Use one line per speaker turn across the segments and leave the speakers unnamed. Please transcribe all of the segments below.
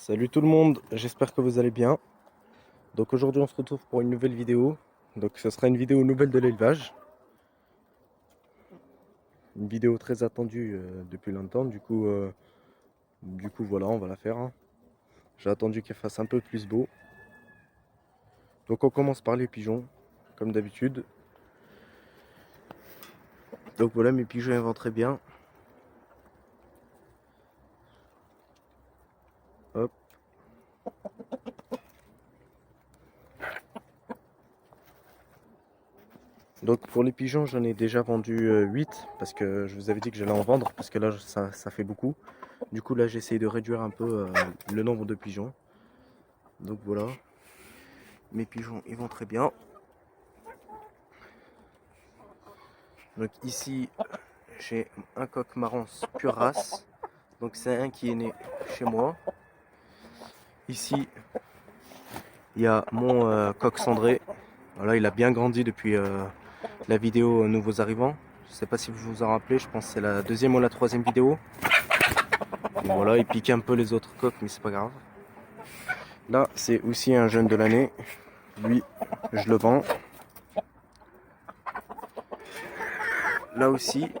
Salut tout le monde, j'espère que vous allez bien. Donc aujourd'hui on se retrouve pour une nouvelle vidéo. Donc ce sera une vidéo nouvelle de l'élevage. Une vidéo très attendue depuis longtemps. Du coup voilà, on va la faire, hein. J'ai attendu qu'elle fasse un peu plus beau. Donc on commence par les pigeons, comme d'habitude. Donc voilà, mes pigeons ils vont très bien. Hop. Donc pour les pigeons, j'en ai déjà vendu 8 parce que je vous avais dit que j'allais en vendre parce que là ça fait beaucoup. Du coup là j'essaye de réduire un peu le nombre de pigeons. Donc voilà, mes pigeons ils vont très bien. Donc ici j'ai un coq marrance pure race. Donc c'est un qui est né chez moi. Ici il y a mon coq cendré. Voilà, il a bien grandi depuis la vidéo nouveaux arrivants. Je sais pas si vous vous en rappelez, je pense que c'est la deuxième ou la troisième vidéo. Et voilà, il pique un peu les autres coqs, mais c'est pas grave. Là, c'est aussi un jeune de l'année. Lui, je le vends. Là aussi.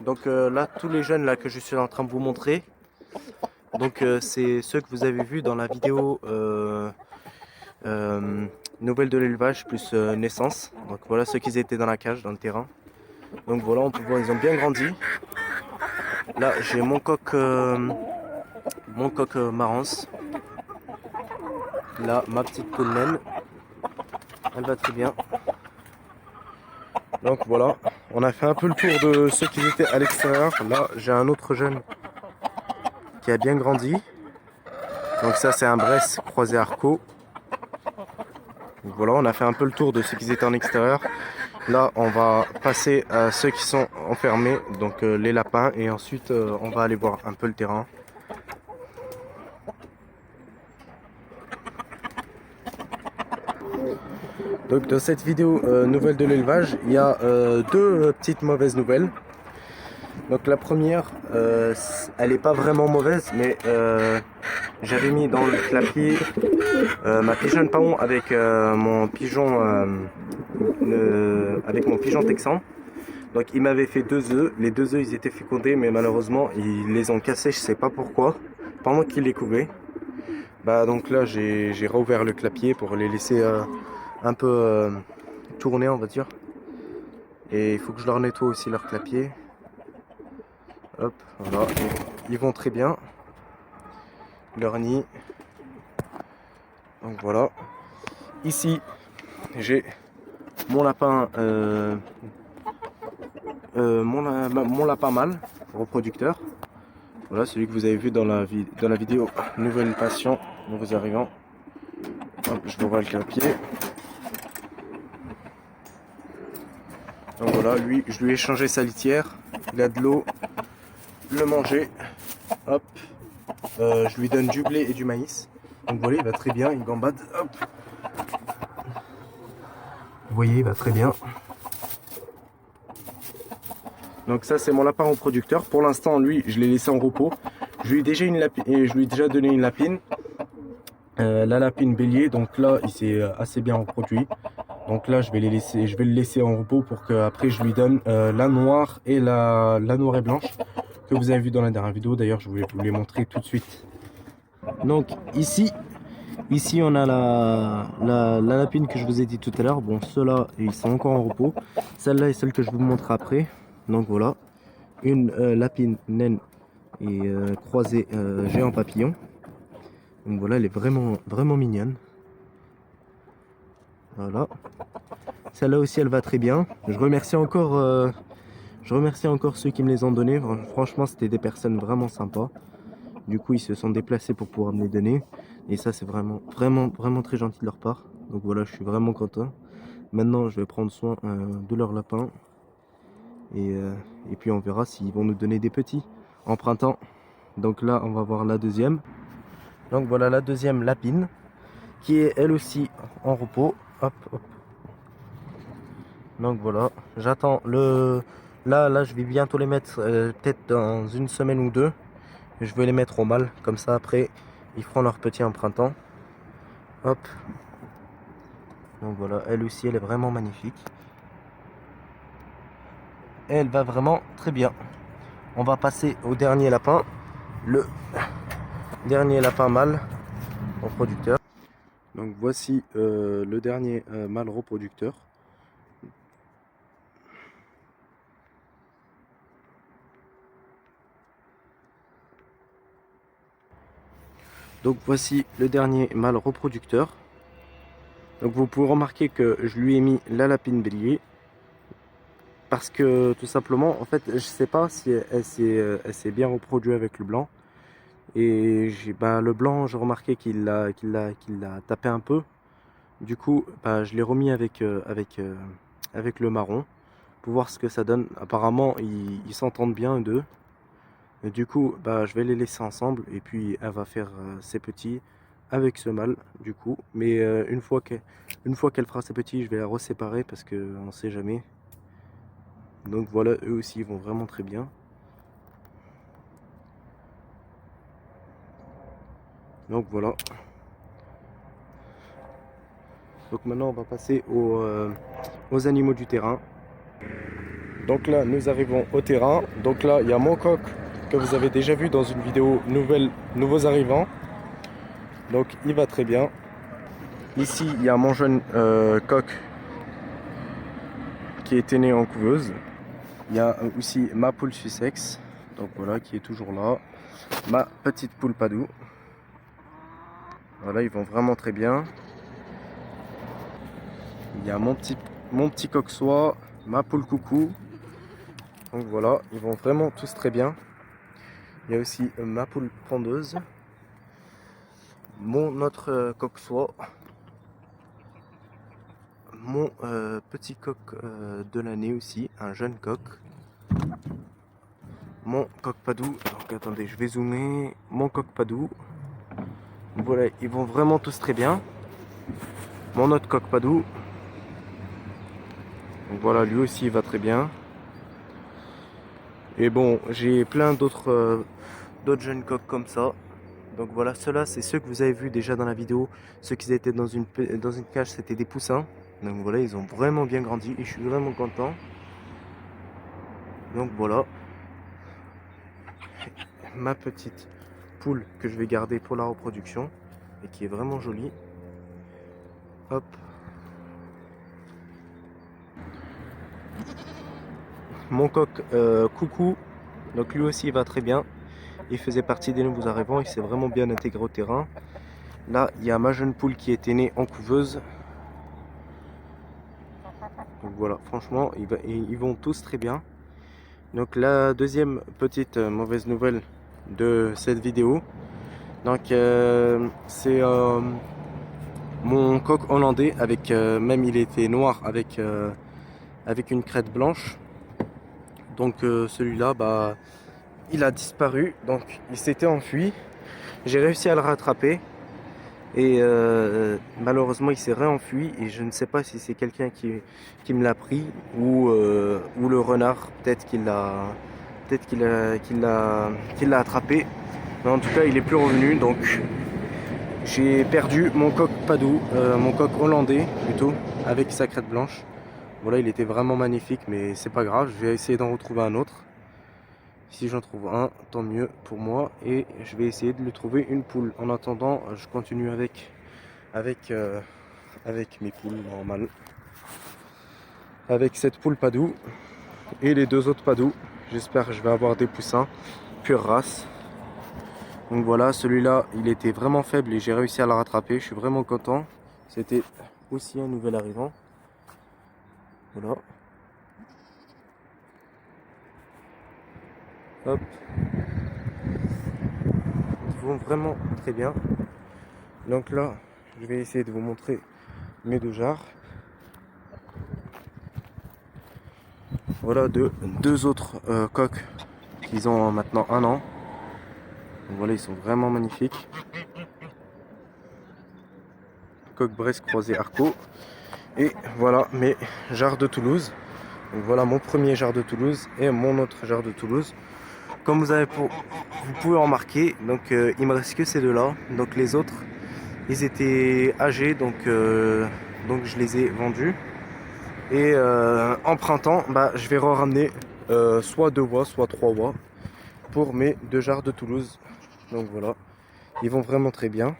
Donc là, tous les jeunes là que je suis en train de vous montrer. Donc c'est ceux que vous avez vus dans la vidéo nouvelle de l'élevage plus naissance. Donc voilà ceux qui étaient dans la cage, dans le terrain. Donc voilà, on peut voir, ils ont bien grandi. Là, j'ai mon coq marrance. Là, ma petite poule naine. Elle va très bien. Donc voilà, on a fait un peu le tour de ceux qui étaient à l'extérieur. Là, j'ai un autre jeune qui a bien grandi. Donc ça, c'est un Bresse croisé Arco. Donc voilà, on a fait un peu le tour de ceux qui étaient en extérieur. Là, on va passer à ceux qui sont enfermés, donc les lapins, et ensuite on va aller voir un peu le terrain. Donc dans cette vidéo nouvelle de l'élevage, il y a deux petites mauvaises nouvelles. Donc la première, elle n'est pas vraiment mauvaise, mais j'avais mis dans le clapier ma pigeonne paon avec mon pigeon texan. Donc il m'avait fait 2 œufs. Les 2 œufs ils étaient fécondés, mais malheureusement ils les ont cassés, je sais pas pourquoi, pendant qu'ils les couvaient. Bah donc là j'ai rouvert le clapier pour les laisser un peu tourner, on va dire. Et il faut que je leur nettoie aussi leur clapier. Hop, voilà, ils vont très bien. Leur nid. Donc voilà. Ici, j'ai mon lapin, mon lapin mâle, reproducteur. Voilà, celui que vous avez vu dans la vidéo Nouvelle Passion, nouveaux arrivants. Hop, je vous vois le clapier. Donc voilà, lui, je lui ai changé sa litière. Il a de l'eau, le manger. Hop, je lui donne du blé et du maïs. Donc voilà, il va très bien, il gambade. Hop. Vous voyez, il va très bien. Donc ça, c'est mon lapin reproducteur. Pour l'instant, lui, je l'ai laissé en repos. Je lui ai déjà donné une lapine. La lapine bélier, donc là, il s'est assez bien reproduit. Donc là, je vais le laisser en repos pour qu'après je lui donne la noire et la noire et blanche que vous avez vu dans la dernière vidéo. D'ailleurs, je voulais vous les montrer tout de suite. Donc ici on a la lapine que je vous ai dit tout à l'heure. Bon, ceux-là, ils sont encore en repos. Celle-là est celle que je vous montre après. Donc voilà, une lapine naine et croisée géant papillon. Donc voilà, elle est vraiment mignonne. Voilà. Celle-là aussi, elle va très bien. Je remercie encore ceux qui me les ont donnés. Franchement, c'était des personnes vraiment sympas. Du coup, ils se sont déplacés pour pouvoir me les donner. Et ça, c'est vraiment très gentil de leur part. Donc voilà, je suis vraiment content. Maintenant, je vais prendre soin de leur lapin. Et puis, on verra s'ils vont nous donner des petits en printemps. Donc là, on va voir la deuxième. Donc voilà la deuxième lapine, qui est elle aussi en repos. Hop, hop. Donc voilà, j'attends le... Là, je vais bientôt les mettre, peut-être dans une semaine ou deux. Je vais les mettre au mâle, comme ça après, Ils feront leur petit en printemps. Hop. Donc voilà, elle aussi, elle est vraiment magnifique. Et elle va vraiment très bien. On va passer au dernier lapin. Le dernier lapin mâle reproducteur. Donc voici le dernier mâle reproducteur. Donc voici le dernier mâle reproducteur. Donc vous pouvez remarquer que je lui ai mis la lapine bélier. Parce que tout simplement, en fait, je sais pas si elle s'est bien reproduite avec le blanc. Et le blanc, j'ai remarqué qu'il l'a tapé un peu. Du coup, je l'ai remis avec le marron pour voir ce que ça donne. Apparemment, ils s'entendent bien eux deux. Et du coup, je vais les laisser ensemble et puis elle va faire ses petits avec ce mâle du coup. Mais une fois qu'elle fera ses petits, je vais la reséparer parce que on sait jamais. Donc voilà, eux aussi ils vont vraiment très bien. Donc voilà. Donc maintenant on va passer aux animaux du terrain. Donc là nous arrivons au terrain. Donc là il y a mon coq que vous avez déjà vu dans une vidéo nouveaux arrivants. Donc il va très bien. Ici il y a mon jeune coq qui était né en couveuse. Il y a aussi ma poule Sussex, donc voilà, qui est toujours là. Ma petite poule Padoue. Voilà, ils vont vraiment très bien. Il y a mon petit coq soie, ma poule coucou. Donc voilà, ils vont vraiment tous très bien. Il y a aussi ma poule pondeuse. Mon autre coq soie. Mon petit coq de l'année aussi, un jeune coq. Mon coq Padoue. Donc attendez, je vais zoomer. Mon coq Padoue. Voilà, ils vont vraiment tous très bien. Mon autre coq Padoue. Donc voilà, lui aussi il va très bien. Et bon, j'ai plein d'autres jeunes coqs comme ça. Donc voilà, ceux-là, c'est ceux que vous avez vus déjà dans la vidéo. Ceux qui étaient dans une cage, c'était des poussins. Donc voilà, ils ont vraiment bien grandi et je suis vraiment content. Donc voilà. Ma petite poule que je vais garder pour la reproduction et qui est vraiment jolie. Hop. Mon coq coucou, donc lui aussi il va très bien. Il faisait partie des nouveaux arrivants, il s'est vraiment bien intégré au terrain. Là, il y a ma jeune poule qui était née en couveuse. Donc voilà, franchement, ils vont tous très bien. Donc la deuxième petite mauvaise nouvelle de cette vidéo. Donc c'est mon coq hollandais avec même il était noir avec une crête blanche. Donc celui-là, il a disparu. Donc il s'était enfui. J'ai réussi à le rattraper. Et malheureusement il s'est réenfui et je ne sais pas si c'est quelqu'un qui me l'a pris ou le renard peut-être qu'il l'a attrapé, mais en tout cas il est plus revenu. Donc j'ai perdu mon coq Padoue, mon coq hollandais plutôt, avec sa crête blanche. Voilà, il était vraiment magnifique, mais c'est pas grave, je vais essayer d'en retrouver un autre. Si j'en trouve un, tant mieux pour moi. Et je vais essayer de lui trouver une poule. En attendant, je continue avec mes poules normales. Avec cette poule Padoue et les deux autres Padoue. J'espère que je vais avoir des poussins, pure race. Donc voilà, celui-là, il était vraiment faible et j'ai réussi à le rattraper. Je suis vraiment content. C'était aussi un nouvel arrivant. Voilà. Hop. Ils vont vraiment très bien. Donc là, je vais essayer de vous montrer mes deux jarres. Voilà deux autres coqs qui ont maintenant 1 an. Donc voilà, ils sont vraiment magnifiques. Coq Bresse croisé Arco. Et voilà mes jarres de Toulouse. Donc voilà mon premier jarre de Toulouse et mon autre jarre de Toulouse. Comme vous avez vous pouvez remarquer, donc il me reste que ces deux-là. Donc les autres, ils étaient âgés, donc je les ai vendus. Et en printemps, bah, je vais ramener soit 2 voies, soit 3 voies pour mes 2 jarres de Toulouse. Donc voilà, ils vont vraiment très bien.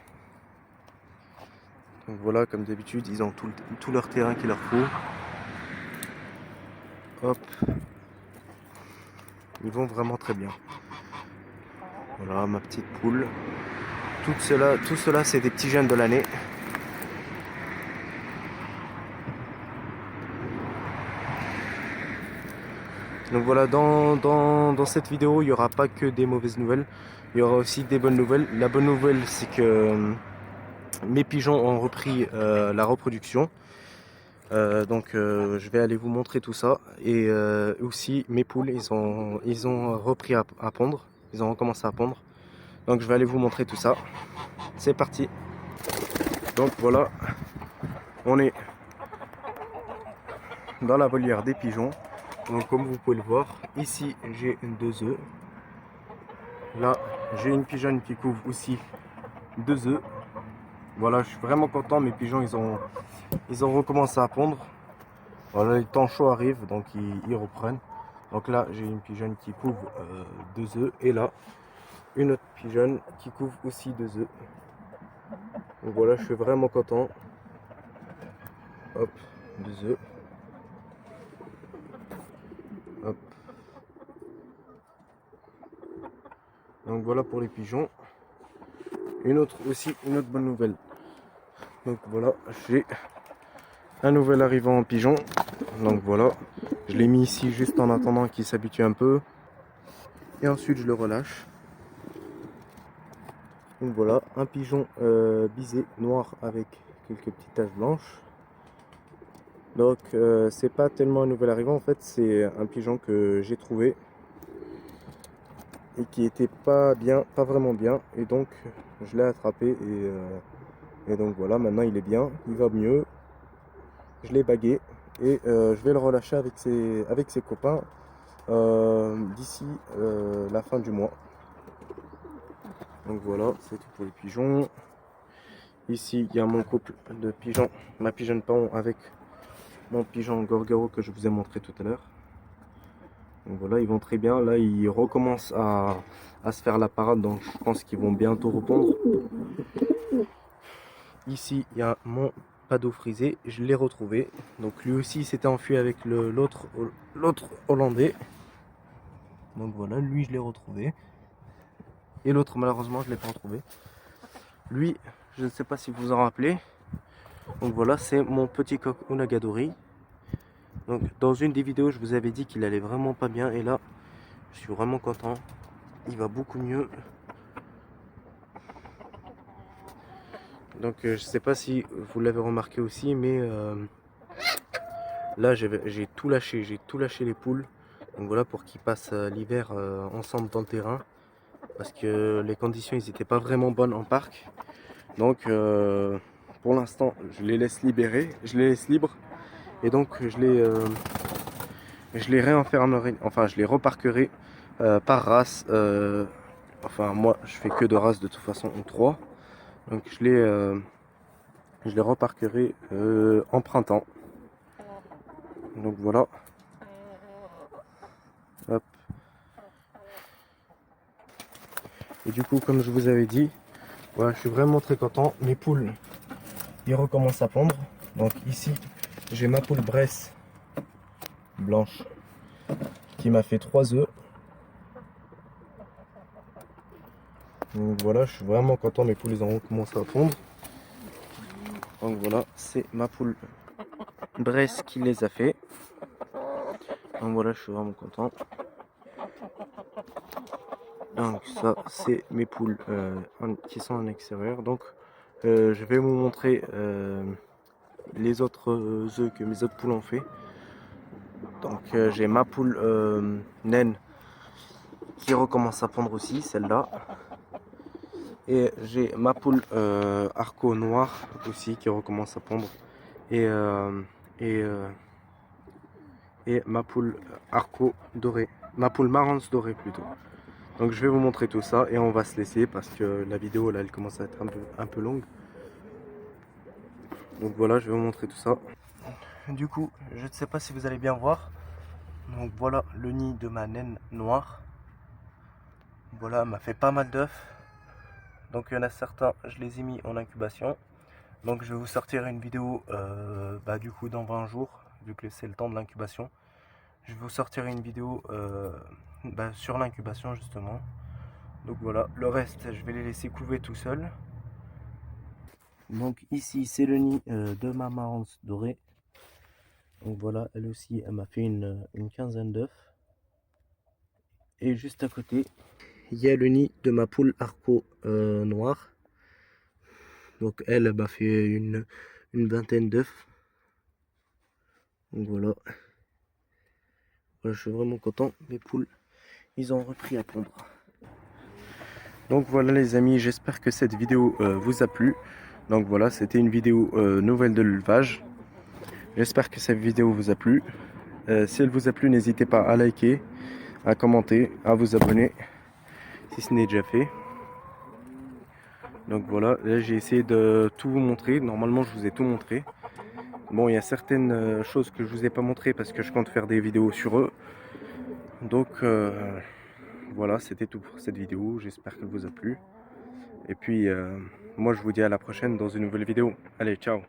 Donc voilà, comme d'habitude, ils ont tout leur terrain qu'il leur faut. Hop, ils vont vraiment très bien. Voilà ma petite poule. Tout cela c'est des petits jeunes de l'année. Donc voilà, dans cette vidéo, il n'y aura pas que des mauvaises nouvelles. Il y aura aussi des bonnes nouvelles. La bonne nouvelle, c'est que mes pigeons ont repris la reproduction. Je vais aller vous montrer tout ça. Et aussi, mes poules, ils ont repris à pondre. Ils ont recommencé à pondre. Donc je vais aller vous montrer tout ça. C'est parti. Donc voilà, on est dans la volière des pigeons. Donc comme vous pouvez le voir, ici j'ai 2 œufs. Là j'ai une pigeonne qui couvre aussi 2 œufs. Voilà, je suis vraiment content, mes pigeons ils ont recommencé à pondre. Voilà, les temps chauds arrivent, donc ils reprennent. Donc là j'ai une pigeonne qui couvre 2 œufs, et là une autre pigeonne qui couvre aussi 2 œufs. Donc voilà, je suis vraiment content. Hop, 2 œufs. Hop. Donc voilà pour les pigeons. Une autre bonne nouvelle. Donc voilà, j'ai un nouvel arrivant en pigeon. Donc voilà, je l'ai mis ici juste en attendant qu'il s'habitue un peu. Et ensuite je le relâche. Donc voilà, un pigeon bisé noir avec quelques petites taches blanches. Donc c'est pas tellement un nouvel arrivant, en fait c'est un pigeon que j'ai trouvé et qui était pas vraiment bien, et donc je l'ai attrapé, et donc voilà, maintenant il est bien, il va mieux. Je l'ai bagué et je vais le relâcher avec ses copains d'ici la fin du mois. Donc voilà, c'est tout pour les pigeons. Ici il y a mon couple de pigeons, ma pigeonne paon avec mon pigeon gorgaro que je vous ai montré tout à l'heure. Donc voilà, ils vont très bien. Là ils recommencent à se faire la parade, donc je pense qu'ils vont bientôt répondre. Ici il y a mon pado frisé, je l'ai retrouvé. Donc lui aussi s'était enfui avec l'autre hollandais. Donc voilà, lui je l'ai retrouvé. Et l'autre malheureusement je ne l'ai pas retrouvé. Lui, je ne sais pas si vous vous en rappelez. Donc voilà, c'est mon petit coq Unagadori. Donc dans une des vidéos je vous avais dit qu'il allait vraiment pas bien, et là je suis vraiment content. Il va beaucoup mieux. Donc je sais pas si vous l'avez remarqué aussi, mais là j'ai tout lâché les poules. Donc voilà, pour qu'ils passent l'hiver ensemble dans le terrain, parce que les conditions ils étaient pas vraiment bonnes en parc. Donc pour l'instant je les laisse libérer, je les laisse libres, et donc je les réenfermerai, enfin je les reparquerai par race. Enfin moi je fais que de races de toute façon, ou 3. Donc je les reparquerai en printemps. Donc voilà. Hop. Et du coup, comme je vous avais dit, voilà, je suis vraiment très content. Mes poules, ils recommencent à pondre. Donc ici, j'ai ma poule Bresse blanche qui m'a fait 3 œufs. Donc voilà, je suis vraiment content. Mes poules, ils ont recommencé à pondre. Donc voilà, c'est ma poule Bresse qui les a fait. Donc voilà, je suis vraiment content. Donc ça, c'est mes poules qui sont en extérieur. Donc je vais vous montrer les autres œufs que mes autres poules ont fait. Donc j'ai ma poule naine qui recommence à pondre aussi, celle-là. Et j'ai ma poule arco noir aussi qui recommence à pondre. Et ma poule arco dorée. Ma poule marrance dorée plutôt. Donc je vais vous montrer tout ça et on va se laisser parce que la vidéo là elle commence à être un peu longue. Donc voilà, je vais vous montrer tout ça. Du coup, je ne sais pas si vous allez bien voir. Donc voilà le nid de ma naine noire. Voilà, elle m'a fait pas mal d'œufs. Donc il y en a certains, je les ai mis en incubation. Donc je vais vous sortir une vidéo du coup dans 20 jours, vu que c'est le temps de l'incubation. Je vais vous sortir une vidéo sur l'incubation justement. Donc voilà, le reste je vais les laisser couver tout seul. Donc ici c'est le nid de ma marance dorée. Donc voilà, elle aussi elle m'a fait une quinzaine d'œufs. Et juste à côté, il y a le nid de ma poule arco noire. Donc elle m'a fait une vingtaine d'œufs. Donc voilà. Voilà, je suis vraiment content. Mes poules, ils ont repris à pondre. Donc voilà les amis, j'espère que cette vidéo vous a plu. Donc voilà, c'était une vidéo nouvelle de l'élevage. J'espère que cette vidéo vous a plu. Si elle vous a plu, n'hésitez pas à liker, à commenter, à vous abonner si ce n'est déjà fait. Donc voilà, là j'ai essayé de tout vous montrer. Normalement je vous ai tout montré. Bon, il y a certaines choses que je vous ai pas montré parce que je compte faire des vidéos sur eux. Donc voilà, c'était tout pour cette vidéo. J'espère qu'elle vous a plu. Et puis moi je vous dis à la prochaine dans une nouvelle vidéo. Allez, ciao.